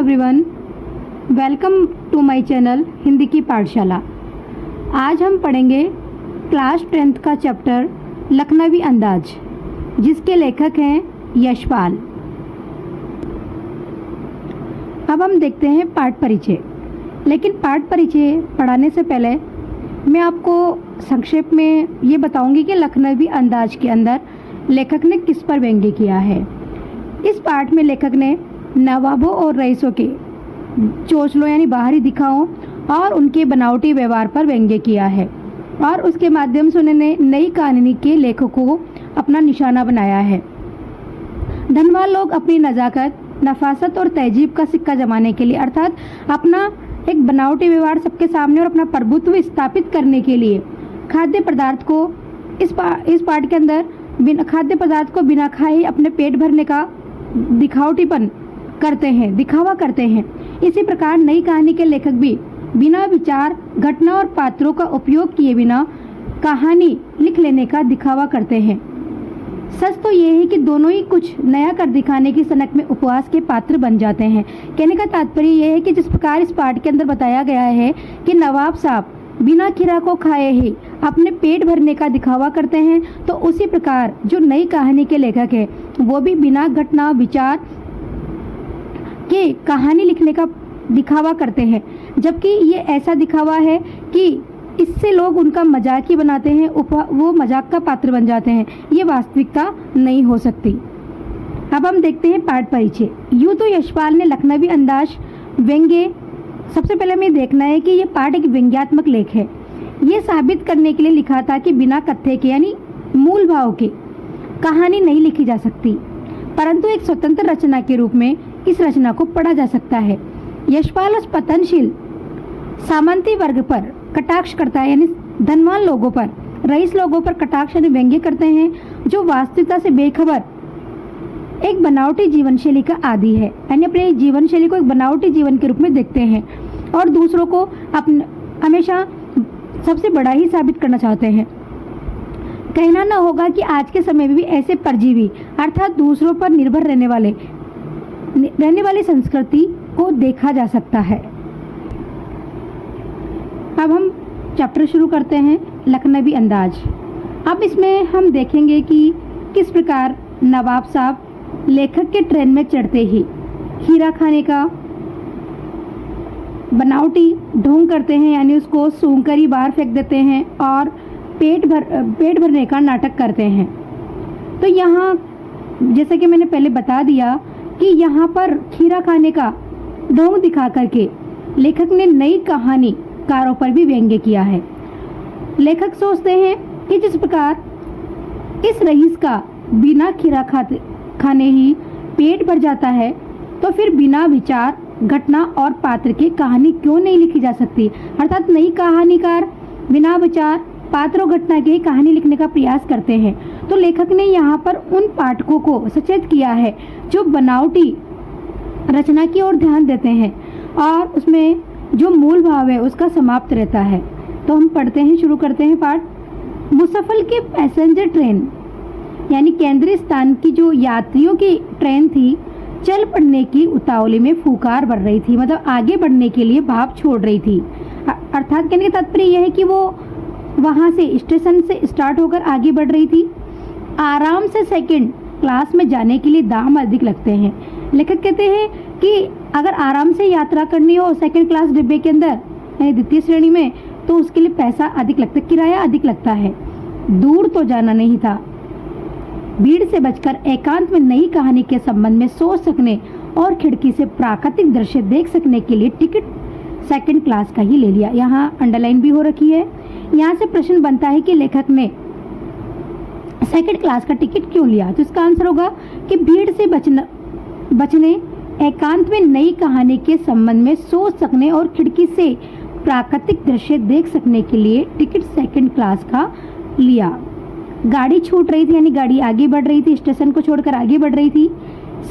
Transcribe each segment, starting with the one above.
Everyone, welcome to my channel Hindi की पाठशाला। आज हम पढ़ेंगे क्लास 10th का चैप्टर लखनवी अंदाज, जिसके लेखक हैं यशपाल। अब हम देखते हैं पाठ परिचय। लेकिन पाठ परिचय पढ़ाने से पहले मैं आपको संक्षेप में ये बताऊंगी कि लखनवी अंदाज के अंदर लेखक ने किस पर व्यंग्य किया है। इस पाठ में लेखक ने नवाबों और रईसों के चोचलों यानी बाहरी दिखावों और उनके बनावटी व्यवहार पर व्यंग्य किया है और उसके माध्यम से उन्होंने नई कहानी के लेखकों को अपना निशाना बनाया है। धनवान लोग अपनी नज़ाकत, नफासत और तहजीब का सिक्का जमाने के लिए अर्थात अपना एक बनावटी व्यवहार सबके सामने और अपना प्रभुत्व स्थापित करने के लिए खाद्य पदार्थ को इस पाठ के अंदर खाद्य पदार्थ को बिना खाए अपने पेट भरने का दिखावटीपन दिखावा करते हैं। इसी प्रकार नई कहानी के लेखक भी बिना विचार, घटना और पात्रों का उपयोग किए बिना कहानी लिख लेने का दिखावा करते हैं। सच तो यह है कि दोनों ही कुछ नया कर दिखाने की सनक में उपहास के पात्र बन जाते हैं। कहने का तात्पर्य यह है कि जिस प्रकार इस पाठ के अंदर बताया गया है कि नवाब साहब बिना खीरा को खाए ही अपने पेट भरने का दिखावा करते हैं, तो उसी प्रकार जो नई कहानी के लेखक है वो भी बिना घटना विचार के कहानी लिखने का दिखावा करते हैं। जबकि ये ऐसा दिखावा है कि इससे लोग उनका मजाक ही बनाते हैं, वो मजाक का पात्र बन जाते हैं। ये वास्तविकता नहीं हो सकती। अब हम देखते हैं पाठ परिचय। यूँ तो यशपाल ने लखनवी अंदाज व्यंग्य, सबसे पहले हमें देखना है कि ये पाठ एक व्यंग्यात्मक लेख है। ये साबित करने के लिए लिखा था कि बिना कथ्य के यानी मूल भाव के कहानी नहीं लिखी जा सकती, परंतु एक स्वतंत्र रचना के रूप में इस रचना को पढ़ा जा सकता है। यशपाल उस पतनशील सामंती वर्ग पर कटाक्ष करता है, यानी धनवान लोगों पर, रईस लोगों पर कटाक्ष यानी व्यंग्य करते हैं, जो वास्तविकता से बेखबर एक बनावटी जीवन शैली का आदी है, यानी अपने जीवन शैली को एक बनावटी जीवन के रूप में देखते हैं और दूसरों को हमेशा सबसे बड़ा ही साबित करना चाहते हैं। कहना न होगा कि आज के समय में भी ऐसे परजीवी अर्थात दूसरों पर निर्भर रहने वाली संस्कृति को देखा जा सकता है। अब हम चैप्टर शुरू करते हैं लखनवी अंदाज। अब इसमें हम देखेंगे कि किस प्रकार नवाब साहब लेखक के ट्रेन में चढ़ते ही खीरा खाने का बनावटी ढोंग करते हैं, यानी उसको सूंघ कर ही बाहर फेंक देते हैं और पेट भरने का नाटक करते हैं। तो यहाँ जैसे कि मैंने पहले बता दिया कि यहाँ पर खीरा खाने का ढोंग दिखा करके लेखक ने नई कहानीकारों पर भी व्यंग्य किया है। लेखक सोचते हैं कि जिस प्रकार इस रईस का बिना खीरा खाने ही पेट भर जाता है, तो फिर बिना विचार, घटना और पात्र की कहानी क्यों नहीं लिखी जा सकती। अर्थात नई कहानीकार बिना विचार, पात्र और घटना की कहानी लिखने का प्रयास करते हैं। तो लेखक ने यहाँ पर उन पाठकों को सचेत किया है जो बनावटी रचना की ओर ध्यान देते हैं और उसमें जो मूल भाव है उसका समाप्त रहता है। तो हम पढ़ते हैं, शुरू करते हैं पाठ। मुसफल के पैसेंजर ट्रेन यानी केंद्रीय स्थान की जो यात्रियों की ट्रेन थी, चल पड़ने की उतावली में फूकार भर रही थी, मतलब आगे बढ़ने के लिए भाप छोड़ रही थी। अर्थात कहने का तात्पर्य यह है कि वो वहाँ से स्टेशन से स्टार्ट होकर आगे बढ़ रही थी। आराम से सेकंड क्लास में जाने के लिए दाम अधिक लगते हैं। लेखक कहते हैं कि अगर आराम से यात्रा करनी हो सेकंड क्लास डिब्बे के अंदर यानी द्वितीय श्रेणी में, तो उसके लिए पैसा अधिक लगता है, किराया अधिक लगता है। दूर तो जाना नहीं था। भीड़ से बचकर एकांत में नई कहानी के संबंध में सोच सकने और खिड़की से प्राकृतिक दृश्य देख सकने के लिए टिकट सेकंड क्लास का ही ले लिया। यहाँ अंडरलाइन भी हो रखी है। यहाँ से प्रश्न बनता है कि लेखक ने सेकंड क्लास का टिकट क्यों लिया। तो इसका आंसर होगा कि भीड़ से बचने, एकांत में नई कहानी के संबंध में सोच सकने और खिड़की से प्राकृतिक दृश्य देख सकने के लिए टिकट सेकंड क्लास का लिया। गाड़ी छूट रही थी, यानी गाड़ी आगे बढ़ रही थी, स्टेशन को छोड़कर आगे बढ़ रही थी।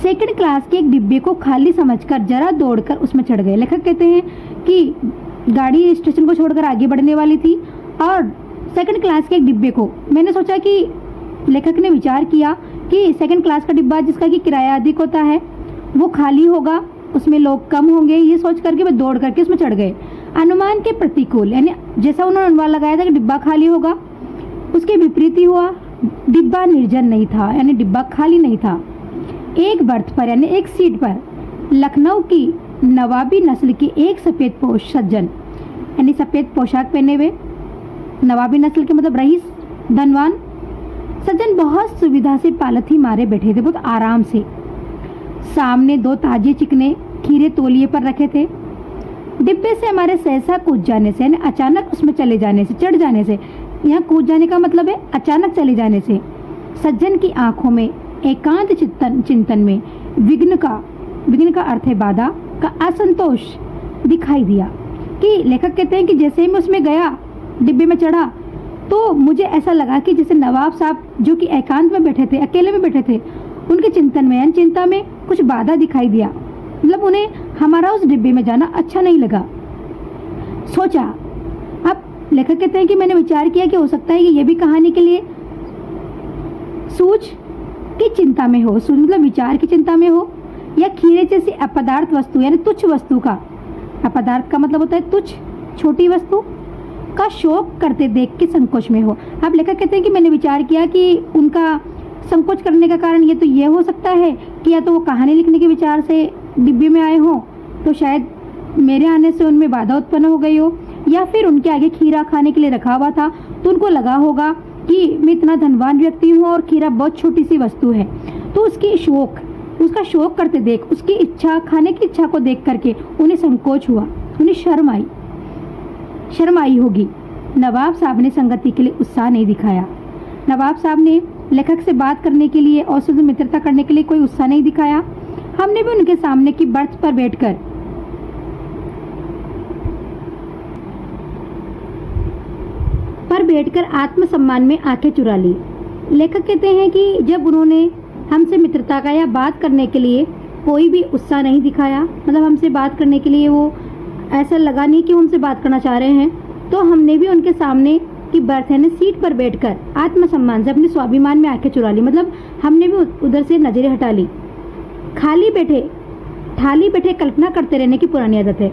सेकंड क्लास के एक डिब्बे को खाली समझकर जरा दौड़कर उसमें चढ़ गए। लेखक कहते हैं कि गाड़ी स्टेशन को छोड़कर आगे बढ़ने वाली थी और सेकंड क्लास के एक डिब्बे को, मैंने सोचा कि लेखक ने विचार किया कि सेकंड क्लास का डिब्बा जिसका कि किराया अधिक होता है वो खाली होगा उसमें लोग कम होंगे, ये सोच करके वे दौड़ करके उसमें चढ़ गए। अनुमान के प्रतिकूल, यानी जैसा उन्होंने अनुमान लगाया था कि डिब्बा खाली होगा, उसके विपरीत ही हुआ। डिब्बा निर्जन नहीं था, यानी डिब्बा खाली नहीं था। एक बर्थ पर यानी एक सीट पर लखनऊ की नवाबी नस्ल की एक सफ़ेद पोश सज्जन, यानी सफ़ेद पोशाक पहने हुए, नवाबी नस्ल के मतलब रईस, धनवान सज्जन बहुत सुविधा से पालथी मारे बैठे थे, बहुत आराम से। सामने 2 ताजे चिकने खीरे तौलिए पर रखे थे। डिब्बे से हमारे सहसा कूद जाने से, यानी अचानक उसमें चले जाने से, चढ़ जाने से, यहाँ कूद जाने का मतलब है अचानक चले जाने से, सज्जन की आंखों में एकांत चिंतन में विघ्न का अर्थ है बाधा का असंतोष दिखाई दिया। कि लेखक कहते हैं कि जैसे ही मैं उसमें गया, डिब्बे में चढ़ा, तो मुझे ऐसा लगा कि जैसे नवाब साहब जो कि एकांत में बैठे थे, अकेले में बैठे थे, उनके चिंतन में यानी चिंता में कुछ बाधा दिखाई दिया। मतलब उन्हें हमारा उस डिब्बे में जाना अच्छा नहीं लगा। सोचा, अब लेखक कहते हैं कि मैंने विचार किया कि हो सकता है कि ये भी कहानी के लिए सूझ की चिंता में हो, सूझ मतलब विचार की चिंता में हो, या खीरे जैसी अपदार्थ वस्तु यानी तुच्छ वस्तु का, अपदार्थ का मतलब होता है तुच्छ, छोटी वस्तु का शौक करते देख के संकोच में हो। अब लेखक कहते हैं कि मैंने विचार किया कि उनका संकोच करने का कारण ये तो ये हो सकता है कि या तो वो कहानी लिखने के विचार से डिब्बे में आए हों, तो शायद मेरे आने से उनमें बाधा उत्पन्न हो गई हो, या फिर उनके आगे खीरा खाने के लिए रखा हुआ था, तो उनको लगा होगा कि मैं इतना धनवान व्यक्ति हूँ और खीरा बहुत छोटी सी वस्तु है, तो उसका शौक करते देख, उसकी इच्छा, खाने की इच्छा को देख करके उन्हें संकोच हुआ, उन्हें शर्म आई होगी। नवाब साहब ने संगति के लिए उत्साह नहीं दिखाया। नवाब साहब ने लेखक से बात करने के लिए और उससे मित्रता करने के लिए कोई उत्साह नहीं दिखाया। हमने भी उनके सामने की बर्थ पर बैठकर आत्मसम्मान में आंखें चुरा ली। लेखक कहते हैं कि जब उन्होंने हमसे मित्रता का या बात करने के लिए कोई भी उत्साह नहीं दिखाया, मतलब हमसे बात करने के लिए वो ऐसा लगा नहीं कि वो हमसे बात करना चाह रहे हैं, तो हमने भी उनके सामने की बर्थ यानी सीट पर बैठकर आत्मसम्मान से अपने स्वाभिमान में आंखें चुरा ली, मतलब हमने भी उधर से नजरें हटा ली। थाली बैठे कल्पना करते रहने की पुरानी आदत है।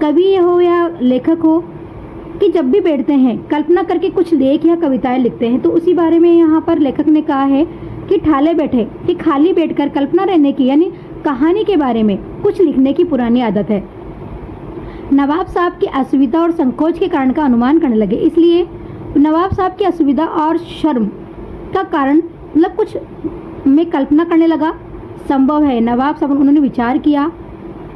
कवि हो या लेखक हो कि जब भी बैठते हैं कल्पना करके कुछ लेख या कविताएं लिखते हैं, तो उसी बारे में यहाँ पर लेखक ने कहा है कि खाली बैठकर कल्पना रहने की यानी कहानी के बारे में कुछ लिखने की पुरानी आदत है। नवाब साहब की असुविधा और संकोच के कारण का अनुमान करने लगे, इसलिए नवाब साहब की असुविधा और शर्म का कारण मतलब कुछ मैं कल्पना करने लगा। संभव है नवाब साहब, उन्होंने विचार किया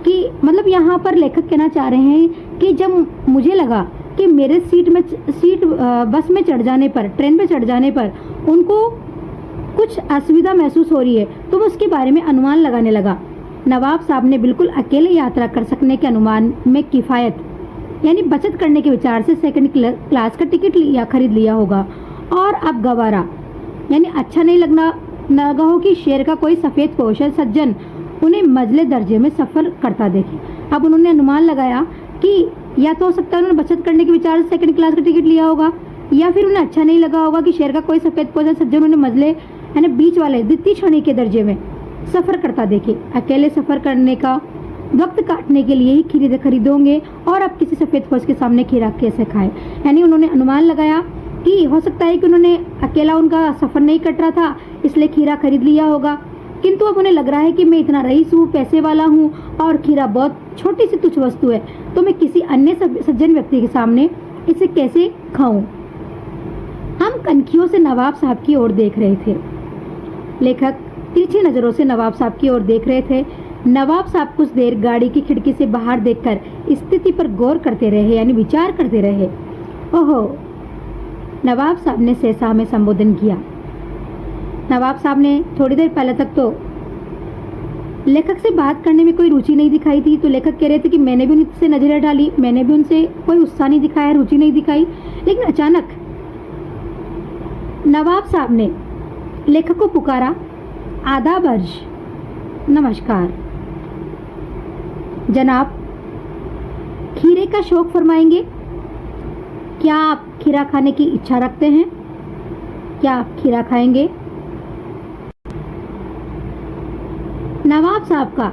कि मतलब यहाँ पर लेखक कहना चाह रहे हैं कि जब मुझे लगा कि मेरे बस में चढ़ जाने पर, ट्रेन पे चढ़ जाने पर उनको कुछ असुविधा महसूस हो रही है, तो मैं उसके बारे में अनुमान लगाने लगा। नवाब साहब ने बिल्कुल अकेले यात्रा कर सकने के अनुमान में किफ़ायत यानी बचत करने के विचार से सेकंड क्लास का टिकट खरीद लिया होगा, और अब गवारा यानी अच्छा नहीं लगा हो कि शेर का कोई सफ़ेद पोशर सज्जन उन्हें मजले दर्जे में सफ़र करता देखे। अब उन्होंने अनुमान लगाया कि या तो हो सकता है उन्होंने बचत करने के विचार से सेकंड क्लास का टिकट लिया होगा, या फिर उन्हें अच्छा नहीं लगा होगा कि शेर का कोई सफ़ेद पोशर सज्जन उन्हें मजले यानी बीच वाले द्वितीय श्रेणी के दर्जे में सफ़र करता देखे। अकेले सफ़र करने का वक्त काटने के लिए ही खीरे खरीदोगे, और अब किसी सफ़ेद फौज के सामने खीरा कैसे खाए। यानी उन्होंने अनुमान लगाया कि हो सकता है कि उन्होंने अकेला उनका सफ़र नहीं कट रहा था, इसलिए खीरा खरीद लिया होगा, किंतु अब उन्हें लग रहा है कि मैं इतना रईस हूँ, पैसे वाला हूँ, और खीरा बहुत छोटी सी तुच्छ वस्तु है, तो मैं किसी अन्य सज्जन व्यक्ति के सामने इसे कैसे खाऊं। हम कनखियों से नवाब साहब की ओर देख रहे थे। लेखक तिरछी नज़रों से नवाब साहब की ओर देख रहे थे। नवाब साहब कुछ देर गाड़ी की खिड़की से बाहर देखकर स्थिति पर गौर करते रहे यानी विचार करते रहे। ओहो, नवाब साहब ने सहसा में संबोधन किया। नवाब साहब ने थोड़ी देर पहले तक तो लेखक से बात करने में कोई रुचि नहीं दिखाई थी, तो लेखक कह रहे थे कि मैंने भी उनसे नजरें डाली, मैंने भी उनसे कोई उत्साह नहीं दिखाया, रुचि नहीं दिखाई। लेकिन अचानक नवाब साहब ने लेखक को पुकारा, आदाब अर्ज, नमस्कार जनाब, खीरे का शौक फरमाएंगे? क्या आप खीरा खाने की इच्छा रखते हैं? क्या आप खीरा खाएंगे? नवाब साहब का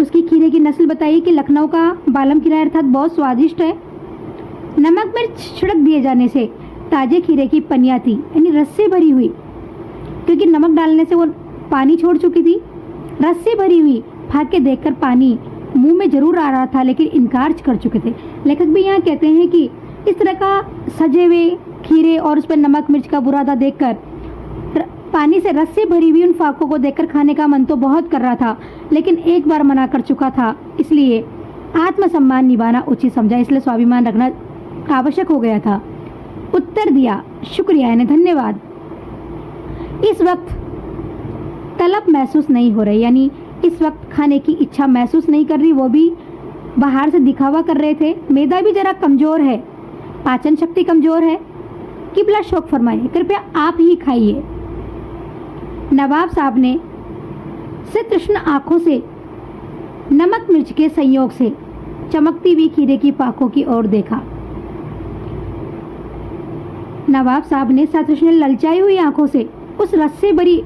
उसकी खीरे की नस्ल बताइए कि लखनऊ का बालम खीरा अर्थात बहुत स्वादिष्ट है। नमक मिर्च छिड़क दिए जाने से ताजे खीरे की पनिया थी, यानी रस से भरी हुई, क्योंकि नमक डालने से वो पानी छोड़ चुकी थी। रस से भरी हुई फाक के देखकर पानी मुंह में जरूर आ रहा था, लेकिन इनकार कर चुके थे। लेखक भी यहाँ कहते हैं कि इस तरह का सजे हुए खीरे और उस पर नमक मिर्च का बुरादा देखकर, पानी से रस से भरी हुई उन फाकों को देखकर खाने का मन तो बहुत कर रहा था, लेकिन एक बार मना कर चुका था, इसलिए आत्मसम्मान निभाना उचित समझा, इसलिए स्वाभिमान रखना आवश्यक हो गया था। उत्तर दिया, शुक्रिया यानी धन्यवाद। इस वक्त तलब महसूस नहीं हो रही, यानी इस वक्त खाने की इच्छा महसूस नहीं कर रही, वो भी बाहर से दिखावा कर रहे थे। मैदा भी जरा कमजोर है, पाचन शक्ति कमजोर है। किबला शौक फरमाए, कृपया आप ही खाइए। नवाब साहब ने से तृष्ण आंखों से नमक मिर्च के संयोग से चमकती हुई खीरे की पाकों की ओर देखा। नवाब साहब ने सतृष्ण ललचाई हुई आंखों से उस रस से भरी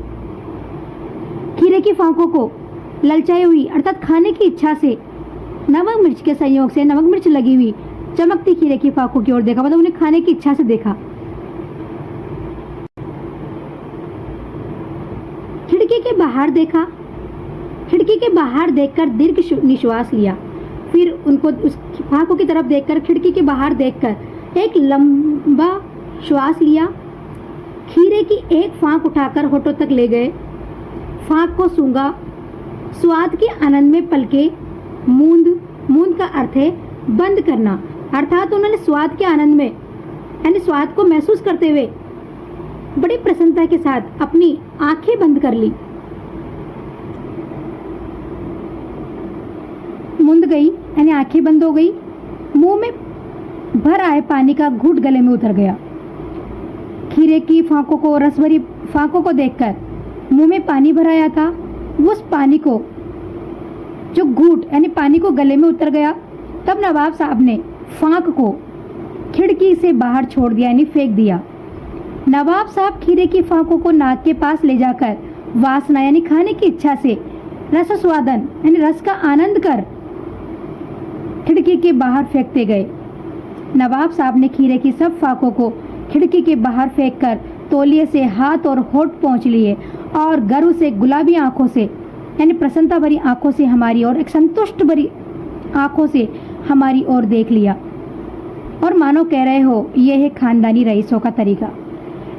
खीरे की फाकों को ललचाई हुई अर्थात खाने की इच्छा से नमक मिर्च के संयोग से नमक मिर्च लगी हुई चमकती खीरे की फाकों की ओर देखा, मतलब उन्हें खाने की इच्छा से देखा। खिड़की के बाहर देखा, खिड़की के बाहर देखकर दीर्घ निश्वास लिया, फिर उनको उस फाकों की तरफ देखकर, खिड़की के बाहर देखकर एक लंबा श्वास लिया। खीरे की एक फाक उठाकर होठों तक ले गए, फाक को सूंघा, स्वाद के आनंद में पलके मूंद, मूंद का अर्थ है बंद करना, अर्थात उन्होंने स्वाद के आनंद में यानी स्वाद को महसूस करते हुए बड़ी प्रसन्नता के साथ अपनी आंखें बंद कर ली। मूंद गई यानी आंखें बंद हो गई। मुंह में भर आए पानी का घूंट गले में उतर गया। खीरे की फाकों को, रस भरी फाकों को देखकर मुंह में पानी भर आया था। उस पानी को जो घूंट यानी पानी को गले में उतर गया, तब नवाब साहब ने फाक को खिड़की से बाहर छोड़ दिया यानी फेंक दिया। नवाब साहब खीरे की फाकों को नाक के पास ले जाकर वासना यानी खाने की इच्छा से रस स्वादन यानी रस का आनंद कर खिड़की के बाहर फेंकते गए। नवाब साहब ने खीरे की सब फाकों को खिड़की के बाहर फेंककर तौलिए से हाथ और होठ पहुंच लिए और गर्व से गुलाबी आंखों से यानी प्रसन्नता भरी आंखों से हमारी ओर, एक संतुष्ट भरी आंखों से हमारी ओर देख लिया और मानो कह रहे हो यह है खानदानी रईसों का तरीका।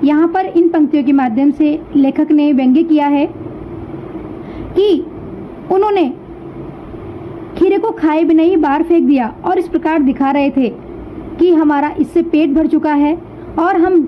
यहाँ पर इन पंक्तियों के माध्यम से लेखक ने व्यंग्य किया है कि उन्होंने खीरे को खाए बिना ही बाहर फेंक दिया और इस प्रकार दिखा रहे थे कि हमारा इससे पेट भर चुका है और हम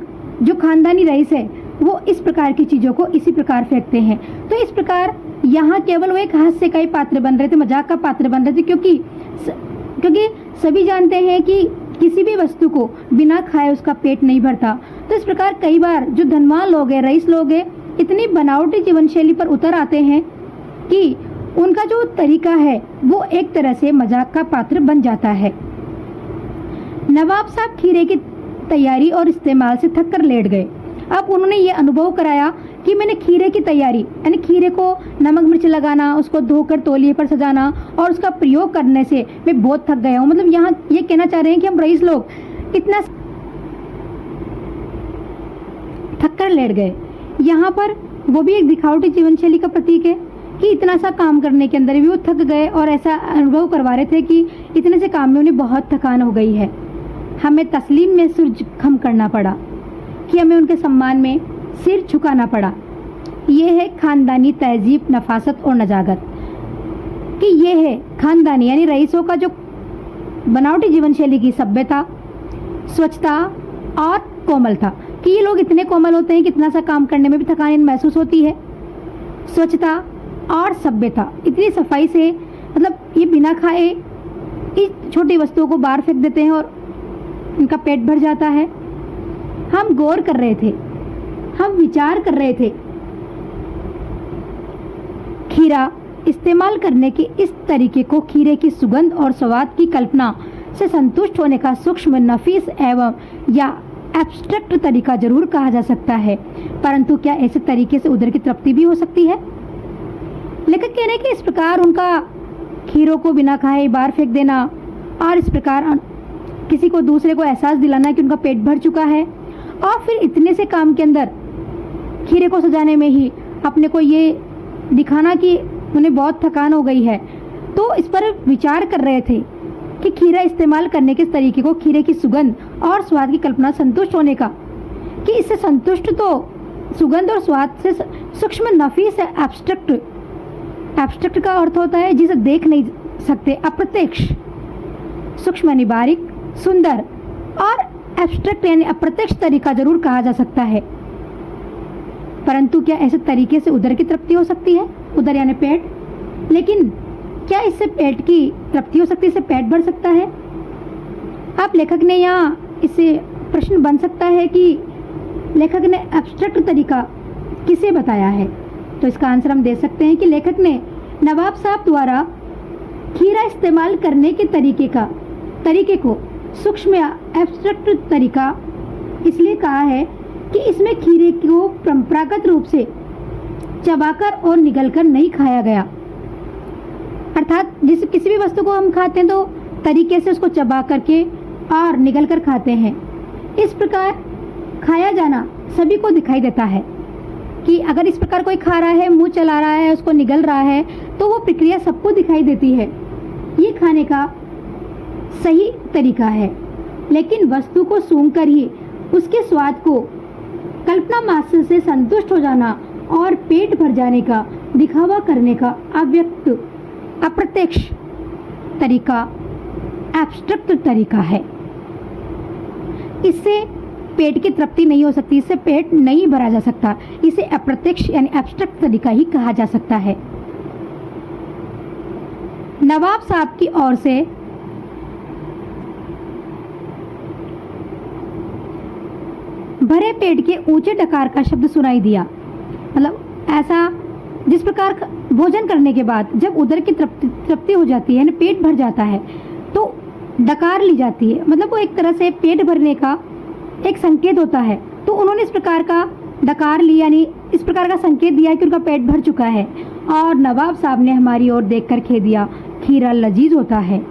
जो खानदानी रईस है वो इस प्रकार की चीज़ों को इसी प्रकार फेंकते हैं। तो इस प्रकार यहाँ केवल वो एक हास्य का ही पात्र बन रहे थे, मजाक का पात्र बन रहे थे, क्योंकि सभी जानते हैं कि किसी भी वस्तु को बिना खाए उसका पेट नहीं भरता। तो इस प्रकार कई बार जो धनवान लोग हैं, रईस लोग हैं, इतनी बनावटी जीवन शैली पर उतर आते हैं कि उनका जो तरीका है वो एक तरह से मजाक का पात्र बन जाता है। नवाब साहब खीरे की तैयारी और इस्तेमाल से थक कर लेट गए। अब उन्होंने ये अनुभव कराया कि मैंने खीरे की तैयारी यानी खीरे को नमक मिर्च लगाना, उसको धोकर तौलिए पर सजाना और उसका प्रयोग करने से मैं बहुत थक गया हूँ। मतलब यहाँ ये कहना चाह रहे हैं कि हम रईस लोग इतना थक कर लेट गए। यहाँ पर वो भी एक दिखावटी जीवन शैली का प्रतीक है कि इतना सा काम करने के अंदर भी वो थक गए और ऐसा अनुभव करवा रहे थे कि इतने से काम में उन्हें बहुत थकान हो गई है। हमें तस्लीम में सिर खम करना पड़ा कि हमें उनके सम्मान में सिर झुकाना पड़ा। ये है खानदानी तहजीब, नफासत और नजागत कि ये है खानदानी यानी रईसों का जो बनावटी जीवन शैली की सभ्यता, स्वच्छता और कोमलता, कि ये लोग इतने कोमल होते हैं कि इतना सा काम करने में भी थकान महसूस होती है। स्वच्छता और सभ्यता, इतनी सफाई से, मतलब ये बिना खाए इस छोटी वस्तुओं को बाहर फेंक देते हैं और इनका पेट भर जाता है। हम गौर कर रहे थे, हम विचार कर रहे थे। खीरा इस्तेमाल करने के इस तरीके को खीरे की सुगंध और स्वाद की कल्पना से संतुष्ट होने का सूक्ष्म, नफीस एवं या एब्स्ट्रैक्ट तरीका जरूर कहा जा सकता है, परंतु क्या ऐसे तरीके से उदर की तृप्ति भी हो सकती है? लेखक कह रहे हैं कि इस प्रकार उनका खीरों को बिना खाए बाहर फेंक देना और इस प्रकार किसी को दूसरे को एहसास दिलाना कि उनका पेट भर चुका है, और फिर इतने से काम के अंदर खीरे को सजाने में ही अपने को ये दिखाना कि उन्हें बहुत थकान हो गई है। तो इस पर विचार कर रहे थे कि खीरा इस्तेमाल करने के तरीके को, खीरे की सुगंध और स्वाद की कल्पना, संतुष्ट होने का, कि इससे संतुष्ट तो सुगंध और स्वाद से सूक्ष्म नफीस है, एब्स्ट्रैक्ट। एब्स्ट्रैक्ट का अर्थ होता है जिसे देख नहीं सकते, अप्रत्यक्ष। सूक्ष्म यानी बारीक, सुंदर, और एब्स्ट्रैक्ट यानी अप्रत्यक्ष तरीका जरूर कहा जा सकता है। परंतु क्या ऐसे तरीके से उदर की तृप्ति हो सकती है? उदर यानी पेट। लेकिन क्या इससे पेट की तृप्ति हो सकती है, इससे पेट भर सकता है? आप लेखक ने यहाँ इससे प्रश्न बन सकता है कि लेखक ने एब्स्ट्रैक्ट तरीका किसे बताया है? तो इसका आंसर हम दे सकते हैं कि लेखक ने नवाब साहब द्वारा खीरा इस्तेमाल करने के तरीके को सूक्ष्म या एब्स्ट्रैक्ट तरीका इसलिए कहा है कि इसमें खीरे को परंपरागत रूप से चबाकर और निगलकर नहीं खाया गया। अर्थात जिस किसी भी वस्तु को हम खाते हैं तो तरीके से उसको चबा करके और निगल कर खाते हैं। इस प्रकार खाया जाना सभी को दिखाई देता है कि अगर इस प्रकार कोई खा रहा है, मुंह चला रहा है, उसको निगल रहा है, तो वो प्रक्रिया सबको दिखाई देती है। ये खाने का सही तरीका है। लेकिन वस्तु को सूंघकर ही उसके स्वाद को कल्पना मात्र से संतुष्ट हो जाना और पेट भर जाने का दिखावा करने का अव्यक्त, अप्रत्यक्ष तरीका एब्स्ट्रैक्ट तरीका है। इससे पेट की तृप्ति नहीं हो सकती, इससे पेट नहीं भरा जा सकता। इसे अप्रत्यक्ष यानी एब्स्ट्रैक्ट तरीका ही कहा जा सकता है। नवाब साहब की ओर से भरे पेट के ऊंचे डकार का शब्द सुनाई दिया। मतलब ऐसा जिस प्रकार भोजन करने के बाद जब उदर की तृप्ति हो जाती है, यानी पेट भर जाता है, तो डकार ली जाती है। मतलब वो एक तरह से पेट भरने का एक संकेत होता है। तो उन्होंने इस प्रकार का डकार ली, यानी इस प्रकार का संकेत दिया कि उनका पेट भर चुका है। और नवाब साहब ने हमारी ओर देखकर कह दिया, खीरा लजीज होता है,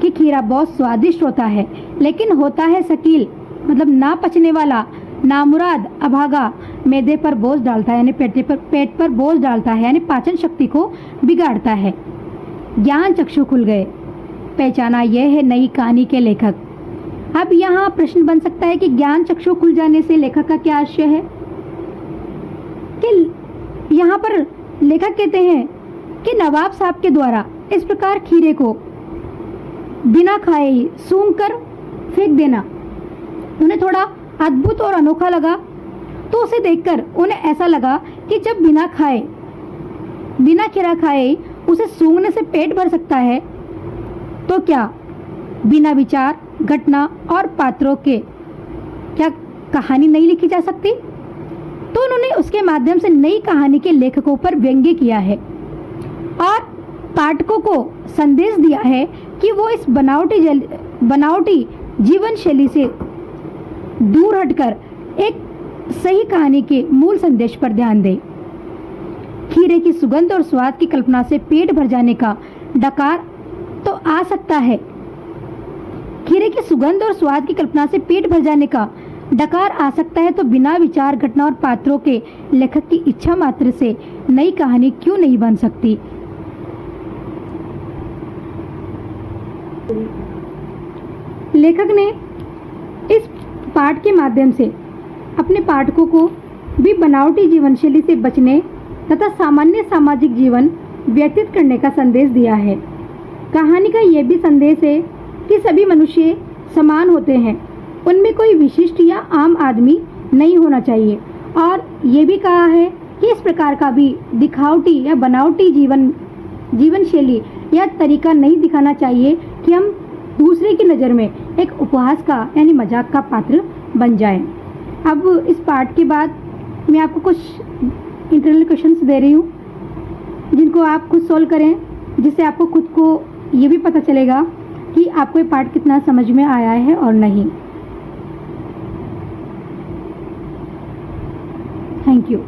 कि खीरा बहुत स्वादिष्ट होता है, लेकिन होता है शकील, मतलब ना पचने वाला, नामुराद, अभागा, मैदे पर बोझ डालता है, यानी पेट पर बोझ डालता है, यानी पाचन शक्ति को बिगाड़ता है। ज्ञान चक्षु खुल गए, पहचाना यह है नई कहानी के लेखक। अब यहाँ प्रश्न बन सकता है कि ज्ञान चक्षु खुल जाने से लेखक का क्या आशय है? कि यहाँ पर लेखक कहते हैं कि नवाब साहब के द्वारा इस प्रकार खीरे को बिना खाए ही सूंघकर फेंक देना उन्हें थोड़ा अद्भुत और अनोखा लगा। तो उसे देखकर उन्हें ऐसा लगा कि जब बिना खीरा खाए उसे सूंघने से पेट भर सकता है, तो क्या बिना विचार, घटना और पात्रों के क्या कहानी नहीं लिखी जा सकती? तो उन्होंने उसके माध्यम से नई कहानी के लेखकों पर व्यंग्य किया है और पाठकों को संदेश दिया है कि वो इस बनावटी जीवन शैली से दूर हटकर एक सही कहानी के मूल संदेश पर ध्यान दें। खीरे की सुगंध और स्वाद की कल्पना से पेट भर जाने का डकार तो आ सकता है। खीरे की सुगंध और स्वाद की कल्पना से पेट भर जाने का डकार आ सकता है, तो बिना विचार, घटना और पात्रों के लेखक की इच्छा मात्र से नई कहानी क्यों नहीं बन सकती? लेखक ने इस पाठ के माध्यम से अपने पाठकों को भी बनावटी जीवन शैली से बचने तथा सामान्य सामाजिक जीवन व्यतीत करने का संदेश दिया है। कहानी का यह भी संदेश है कि सभी मनुष्य समान होते हैं, उनमें कोई विशिष्ट या आम आदमी नहीं होना चाहिए। और ये भी कहा है कि इस प्रकार का भी दिखावटी या बनावटी जीवन शैली या तरीका नहीं दिखाना चाहिए कि हम दूसरे की नज़र में एक उपहास का यानी मजाक का पात्र बन जाएं। अब इस पाठ के बाद मैं आपको कुछ इंटरनल क्वेश्चंस दे रही हूँ, जिनको आप खुद सॉल्व करें, जिससे आपको खुद को ये भी पता चलेगा कि आपको ये पाठ कितना समझ में आया है और नहीं। Thank you.